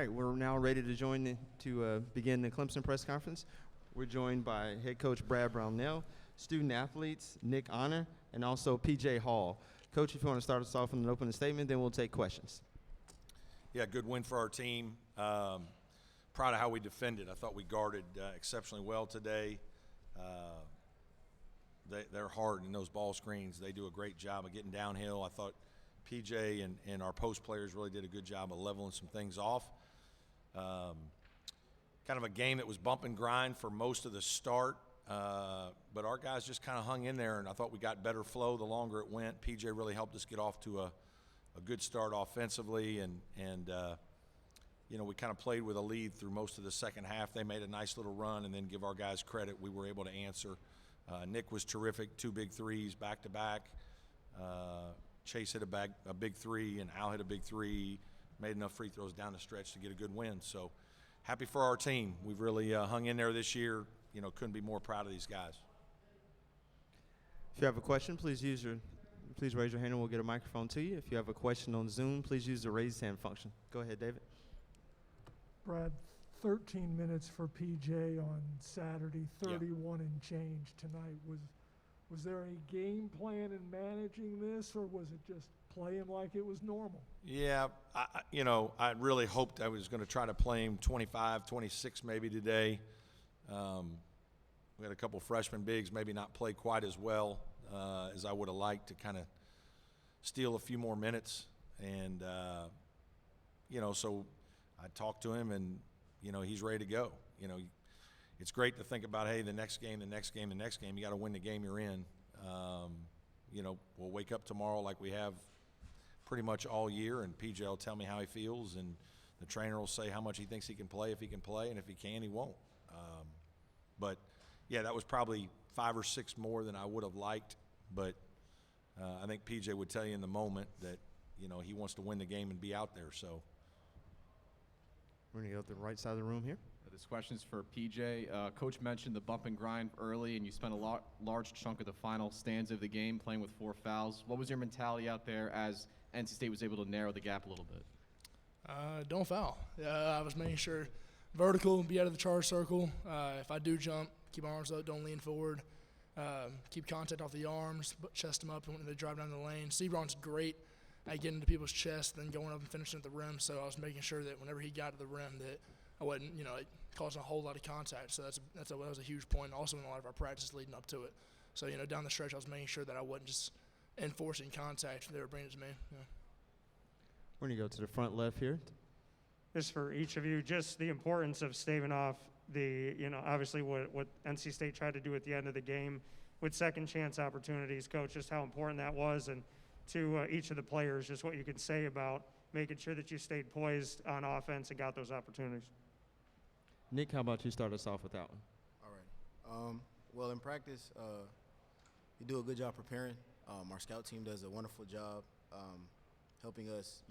right, we're now ready to begin the Clemson press conference. We're joined by head coach Brad Brownell, student athletes Nick Honor, and also P.J. Hall. Coach, if you want to start us off with an opening statement, then we'll take questions. Yeah, good win for our team. Proud of how we defended. I thought we guarded exceptionally well today. They're hard in those ball screens. They do a great job of getting downhill. I thought PJ and our post players really did a good job of leveling some things off. Kind of a game that was bump and grind for most of the start, but our guys just kind of hung in there, and I thought we got better flow the longer it went. PJ really helped us get off to a good start offensively, and you know, we kind of played with a lead through most of the second half. They made a nice little run, and then give our guys credit, we were able to answer. Nick was terrific, 2 big threes back-to-back. Chase hit a big three, and Al hit a big three, made enough free throws down the stretch to get a good win. So happy for our team. We've really hung in there this year. You know, couldn't be more proud of these guys. If you have a question, please raise your hand and we'll get a microphone to you. If you have a question on Zoom, please use the raise hand function. Go ahead, David. Brad, 13 minutes for PJ on Saturday, 31 and change tonight. Was there a game plan in managing this, or was it just playing like it was normal? Yeah, I really hoped I was going to try to play him 25, 26 maybe today. We had a couple freshman bigs maybe not play quite as well as I would have liked to kind of steal a few more minutes. And, so I talked to him, and, he's ready to go. It's great to think about, hey, the next game. You got to win the game you're in. We'll wake up tomorrow like we have pretty much all year, and PJ will tell me how he feels, and the trainer will say how much he thinks he can play, if he can play, and if he can, he won't. But, yeah, that was probably 5 or 6 more than I would have liked. But I think PJ would tell you in the moment that, he wants to win the game and be out there. So we're going to go to the right side of the room here. This question's for PJ. Coach mentioned the bump and grind early, and you spent a large chunk of the final stanza of the game playing with 4 fouls. What was your mentality out there as NC State was able to narrow the gap a little bit? Don't foul. I was making sure vertical, be out of the charge circle. If I do jump, keep my arms up, don't lean forward. Keep contact off the arms, chest them up when they drive down the lane. Sebron's great at getting into people's chest, then going up and finishing at the rim. So I was making sure that whenever he got to the rim that I wasn't, causing a whole lot of contact. So that was a huge point. Also in a lot of our practice leading up to it. So, down the stretch I was making sure that I wasn't just enforcing contact. They were bringing it to me. Yeah. We're going to go to the front left here. Just for each of you, just the importance of staving off the, obviously what NC State tried to do at the end of the game with second chance opportunities. Coach, just how important that was, and to each of the players, just what you could say about making sure that you stayed poised on offense and got those opportunities. Nick, how about you start us off with that one? All right. Well, in practice, you do a good job preparing. Our scout team does a wonderful job helping us,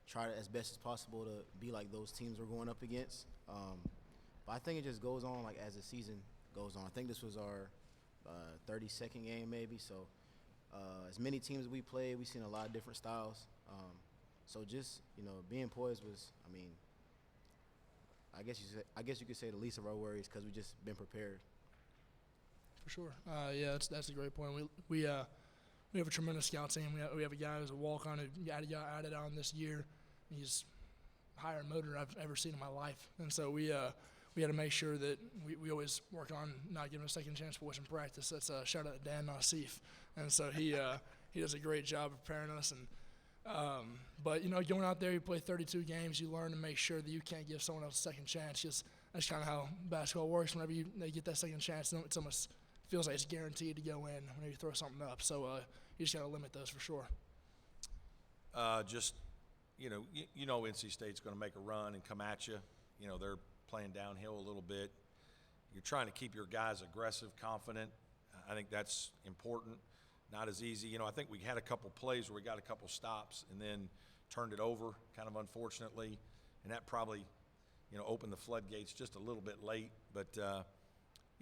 try to, as best as possible, to be like those teams we're going up against. But I think it just goes on, like, as the season goes on. I think this was our 32nd game maybe. So as many teams we played, we've seen a lot of different styles. So just, being poised was, I guess you could say the least of our worries, because we've just been prepared. For sure. Yeah, that's a great point. We have a tremendous scout team. We have a guy who's a walk-on who got added on this year. He's a higher motor I've ever seen in my life. And so we had to make sure that we always work on not giving a second chance for in practice. That's a shout out to Dan Nassif. And so he does a great job of preparing us. And but going out there, you play 32 games, you learn to make sure that you can't give someone else a second chance. Just that's kind of how basketball works. Whenever they get that second chance, it's almost feels like it's guaranteed to go in whenever you throw something up. So you just got to limit those for sure. NC State's going to make a run and come at you. They're playing downhill a little bit. You're trying to keep your guys aggressive, confident. I think that's important. Not as easy. I think we had a couple plays where we got a couple stops and then turned it over, kind of unfortunately, and that probably, opened the floodgates just a little bit late. But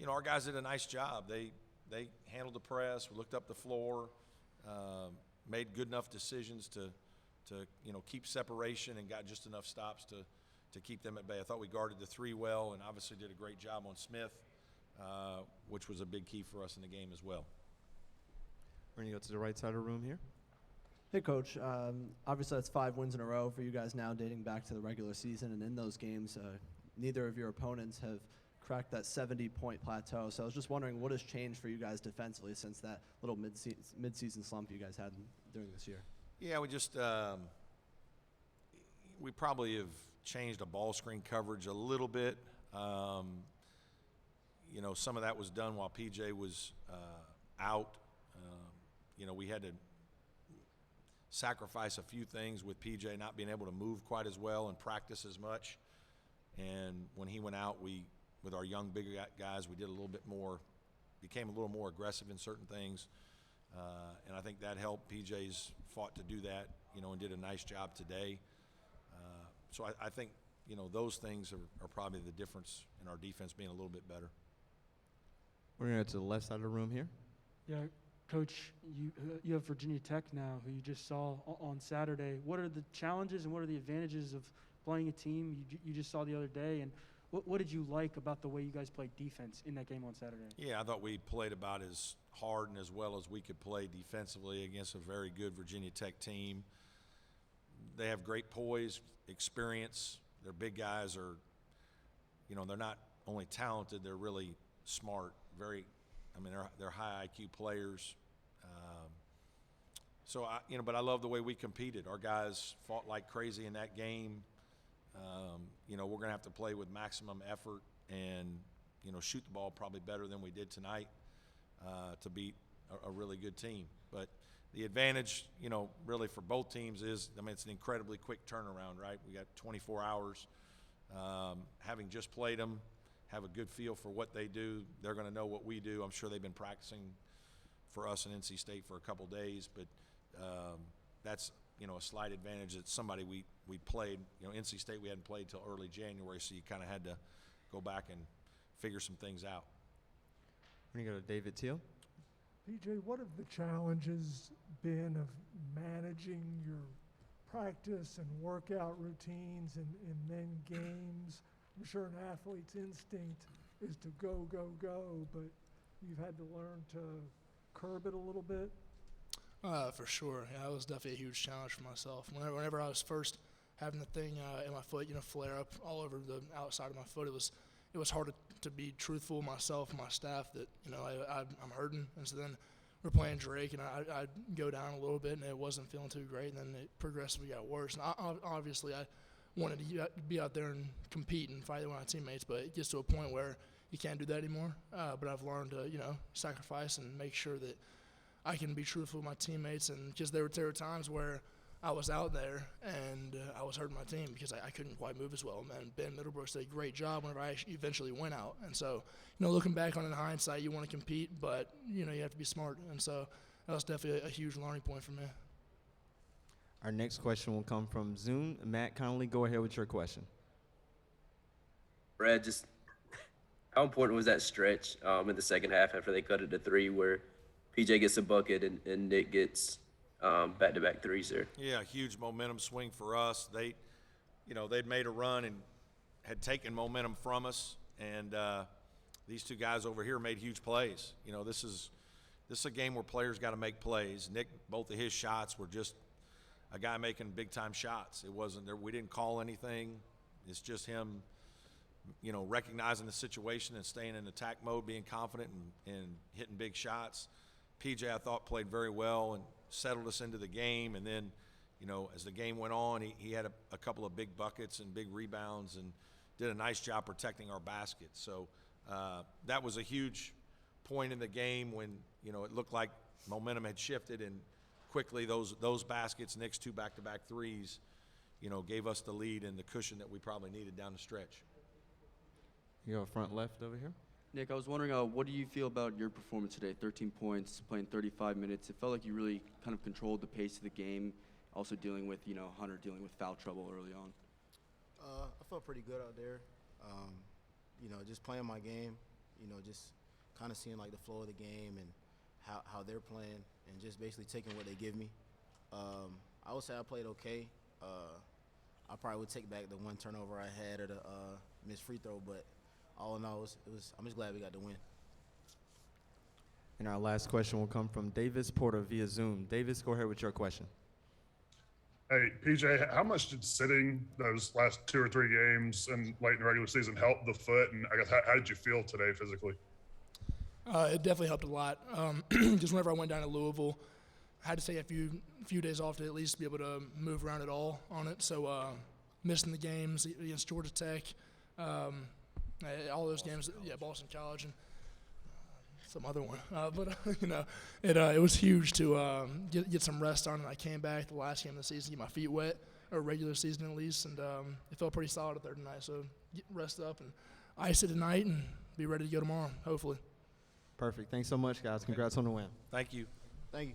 our guys did a nice job. They handled the press, looked up the floor, made good enough decisions to keep separation, and got just enough stops to keep them at bay. I thought we guarded the three well and obviously did a great job on Smith, which was a big key for us in the game as well. We're going to go to the right side of the room here. Hey, Coach. Obviously, that's 5 wins in a row for you guys now, dating back to the regular season. And in those games, neither of your opponents have cracked that 70-point plateau. So I was just wondering, what has changed for you guys defensively since that little mid-season slump you guys had during this year? Yeah, we just we probably have changed a ball screen coverage a little bit. You know, some of that was done while PJ was out. You know, we had to sacrifice a few things with PJ not being able to move quite as well and practice as much. And when he went out, with our young, bigger guys, we did a little bit more, became a little more aggressive in certain things. And I think that helped. PJ's fought to do that, you know, and did a nice job today. So I think, you know, those things are probably the difference in our defense being a little bit better. We're going to go to the left side of the room here. Yeah, Coach, you have Virginia Tech now, who you just saw on Saturday. What are the challenges and what are the advantages of playing a team you just saw the other day? And what did you like about the way you guys played defense in that game on Saturday? Yeah, I thought we played about as hard and as well as we could play defensively against a very good Virginia Tech team. They have great poise, experience. Their big guys are, you know, they're not only talented, they're really smart. They're high IQ players. But I love the way we competed. Our guys fought like crazy in that game. You know, we're going to have to play with maximum effort and, you know, shoot the ball probably better than we did tonight to beat a really good team. But the advantage, you know, really for both teams is, it's an incredibly quick turnaround, right? We got 24 hours. Having just played them, have a good feel for what they do. They're going to know what we do. I'm sure they've been practicing for us in NC State for a couple days, but that's, you know, a slight advantage that somebody we played. You know, NC State we hadn't played till early January, so you kind of had to go back and figure some things out. We're going to go to David Teal. PJ, what have the challenges been of managing your practice and workout routines and then games? I'm sure an athlete's instinct is to go, but you've had to learn to curb it a little bit? For sure. Yeah, it was definitely a huge challenge for myself. Whenever I was first having the thing in my foot, you know, flare up all over the outside of my foot, it was hard to be truthful with myself and my staff that, you know, I'm hurting. And so then we're playing Drake, and I'd go down a little bit, and it wasn't feeling too great, and then it progressively got worse. And obviously I wanted to be out there and compete and fight with my teammates, but it gets to a point where you can't do that anymore. But I've learned to, you know, sacrifice and make sure that I can be truthful with my teammates, and because there were times where I was out there and I was hurting my team because I couldn't quite move as well. And Ben Middlebrooks did a great job whenever I eventually went out. And so, you know, looking back on it in hindsight, you want to compete, but, you know, you have to be smart. And so that was definitely a huge learning point for me. Our next question will come from Zoom. Matt Connolly, go ahead with your question. Brad, just how important was that stretch in the second half after they cut it to 3 where PJ gets a bucket and Nick gets back-to-back threes there? Yeah, huge momentum swing for us. They'd made a run and had taken momentum from us, and these two guys over here made huge plays. You know, this is a game where players got to make plays. Nick, both of his shots were just a guy making big-time shots. It wasn't there. We didn't call anything. It's just him, you know, recognizing the situation and staying in attack mode, being confident and hitting big shots. PJ, I thought, played very well and settled us into the game. And then, you know, as the game went on, he had a couple of big buckets and big rebounds and did a nice job protecting our basket. So that was a huge point in the game when, you know, it looked like momentum had shifted, and quickly those baskets, Nick's 2 back-to-back threes, you know, gave us the lead and the cushion that we probably needed down the stretch. You go front left over here. Nick, I was wondering, what do you feel about your performance today? 13 points, playing 35 minutes. It felt like you really kind of controlled the pace of the game, also dealing with, you know, Hunter dealing with foul trouble early on. I felt pretty good out there. You know, just playing my game, you know, just kind of seeing like the flow of the game and how they're playing and just basically taking what they give me. I would say I played okay. I probably would take back the one turnover I had or the missed free throw. But all in all, I'm just glad we got the win. And our last question will come from Davis Porter via Zoom. Davis, go ahead with your question. Hey, PJ, how much did sitting those last 2 or 3 games and late in the regular season help the foot? And I guess how did you feel today physically? It definitely helped a lot. Just whenever I went down to Louisville, I had to take a few days off to at least be able to move around at all on it. So missing the games against Georgia Tech, all those games, Boston College and some other one. It was huge to get some rest on. And I came back the last game of the season, get my feet wet, or regular season at least, and it felt pretty solid up there tonight. So rest up and ice it tonight and be ready to go tomorrow, hopefully. Perfect. Thanks so much, guys. Congrats on the win. Thank you. Thank you.